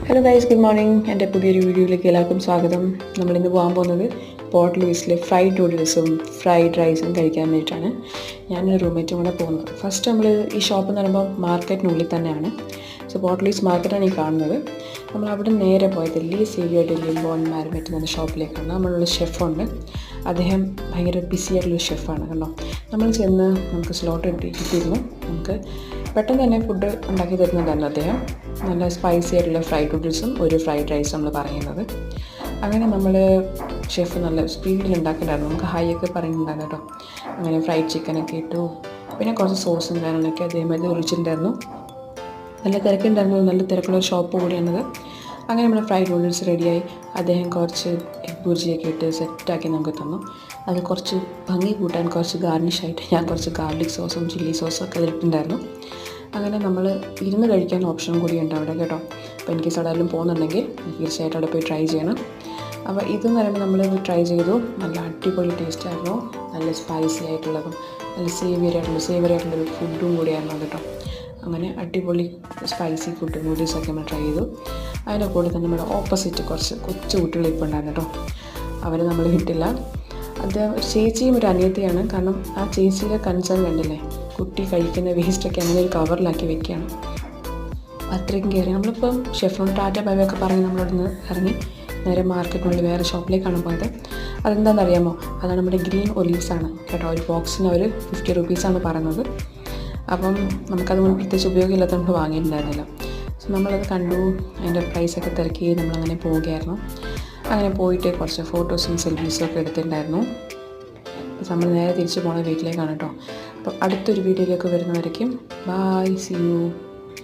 Hello guys, good morning. എൻ്റെ പുതിയൊരു വീഡിയോയിലേക്ക് എല്ലാവർക്കും സ്വാഗതം. നമ്മളിന്ന് പോകാൻ പോകുന്നത് പോർട്ട് ലൂയിസിലെ ഫ്രൈഡ് നൂഡിൽസും ഫ്രൈഡ് റൈസും കഴിക്കാൻ വേണ്ടിയിട്ടാണ്. ഞാനൊരു റൂംമേറ്റും കൂടെ പോകുന്നത്. ഫസ്റ്റ് നമ്മൾ ഈ ഷോപ്പ് എന്ന് പറയുമ്പോൾ മാർക്കറ്റിനുള്ളിൽ തന്നെയാണ്. സോ പോർട്ട് ലൂയിസ് മാർക്കറ്റാണ് ഈ കാണുന്നത്. നമ്മൾ അവിടെ നേരെ പോയത് ലീസ് ഏരിയ ഡെല്ലി ബോൺ മാരിനേറ്റ് എന്ന ഷോപ്പിലേക്കാണ്. നമ്മളുള്ള ഷെഫുണ്ട്. അദ്ദേഹം ഭയങ്കര ബിസി ആയിട്ടുള്ള ഷെഫാണ്. കണ്ടോ, നമ്മൾ ചെന്ന് നമുക്ക് സ്ലോട്ട് കിട്ടിയിരുന്നു. നമുക്ക് പെട്ടെന്ന് തന്നെ ഫുഡ് ഉണ്ടാക്കി തരുന്നുണ്ടായിരുന്നു അദ്ദേഹം. നല്ല സ്പൈസി ആയിട്ടുള്ള ഫ്രൈഡ് നൂഡിൽസും ഒരു ഫ്രൈഡ് റൈസും നമ്മൾ പറയുന്നത്. അങ്ങനെ നമ്മൾ ഷെഫ് നല്ല സ്പീഡിൽ ഉണ്ടാക്കിയിട്ടുണ്ടായിരുന്നു. നമുക്ക് ഹൈ ഒക്കെ പറയുന്നുണ്ടായിരുന്നു കേട്ടോ. അങ്ങനെ ഫ്രൈഡ് ചിക്കനൊക്കെ ഇട്ടു. പിന്നെ കുറച്ച് സോസും കാര്യങ്ങളൊക്കെ അതേമാതിരി ഒഴിച്ചിട്ടുണ്ടായിരുന്നു. നല്ല തിരക്കുണ്ടായിരുന്നു. നല്ല തിരക്കുള്ള ഒരു ഷോപ്പ് കൂടിയാണത്. അങ്ങനെ നമ്മൾ ഫ്രൈഡ് നൂഡിൽസ് റെഡിയായി. അദ്ദേഹം കുറച്ച് എഗ് ബുർജിയൊക്കെ ഇട്ട് സെറ്റാക്കി നമുക്ക് തന്നു. അത് കുറച്ച് ഭംഗി കൂട്ടാൻ കുറച്ച് ഗാർണിഷായിട്ട് ഞാൻ കുറച്ച് ഗാർലിക് സോസും ചില്ലി സോസും ഒക്കെ അതിലിട്ടുണ്ടായിരുന്നു. അങ്ങനെ നമ്മൾ ഇരുന്ന് കഴിക്കാൻ ഓപ്ഷൻ കൂടിയുണ്ട് അവിടെ കേട്ടോ. അപ്പോൾ എനിക്ക് എവിടെയെങ്കിലും പോകുന്നുണ്ടെങ്കിൽ തീർച്ചയായിട്ടും അവിടെ പോയി ട്രൈ ചെയ്യണം. അപ്പോൾ ഇതെന്ന് പറയുമ്പോൾ നമ്മളിത് ട്രൈ ചെയ്തു. നല്ല അടിപൊളി ടേസ്റ്റായിരുന്നു. നല്ല സ്പൈസി ആയിട്ടുള്ളതും നല്ല സേവിയറി ആയിട്ടുള്ളൊരു ഫുഡും കൂടിയായിരുന്നു കേട്ടോ. അങ്ങനെ അടിപൊളി സ്പൈസി ഫുഡ് നൂഡിൽസൊക്കെ നമ്മൾ ട്രൈ ചെയ്തു. അതിൻ്റെ കൂടെ തന്നെ നമ്മുടെ ഓപ്പോസിറ്റ് കുറച്ച് കൊച്ചു കുട്ടികൾ ഇപ്പോൾ ഉണ്ടായിരുന്നു കേട്ടോ. അവർ നമ്മൾ വിട്ടില്ല. അത് ഒരു ചേച്ചിയും ഒരു അനിയത്തിയാണ്. കാരണം ആ ചേച്ചിയുടെ കൺസേൺ കണ്ടില്ലേ, കുട്ടി കഴിക്കുന്ന വേസ്റ്റൊക്കെ അങ്ങനെ ഒരു കവറിലാക്കി വെക്കുകയാണ്. അത്രയ്ക്കും കയറി നമ്മളിപ്പം ഷെഫിനോട് ടാറ്റ ബൈ ഒക്കെ പറഞ്ഞ് നമ്മളിവിടുന്ന് ഇറങ്ങി നേരെ മാർക്കറ്റിനുള്ളിൽ വേറെ ഷോപ്പിലേക്കാണ് പോയത്. അതെന്താണെന്ന് അറിയാമോ? അതാണ് നമ്മുടെ ഗ്രീൻ ഒലീവ്സാണ് കേട്ടോ. ഒരു ബോക്സിന് അവർ 50 rupees പറയുന്നത്. അപ്പം നമുക്കതുകൊണ്ട് പ്രത്യേകിച്ച് ഉപയോഗമില്ലാത്തതുകൊണ്ട് വാങ്ങിയിട്ടുണ്ടായിരുന്നില്ല. സോ നമ്മളത് കണ്ടു, അതിൻ്റെ പ്രൈസൊക്കെ തിരക്കി നമ്മളങ്ങനെ പോവുകയായിരുന്നു. അങ്ങനെ പോയിട്ട് കുറച്ച് ഫോട്ടോസും സെൽഫീസും ഒക്കെ എടുത്തിട്ടുണ്ടായിരുന്നു. അപ്പോൾ നമ്മൾ നേരെ തിരിച്ച് പോകുന്ന വീട്ടിലേക്കാണ് കേട്ടോ. അപ്പോൾ അടുത്തൊരു വീഡിയോയിലേക്ക് വരുന്നവരേക്കും ബൈ, സീ യു.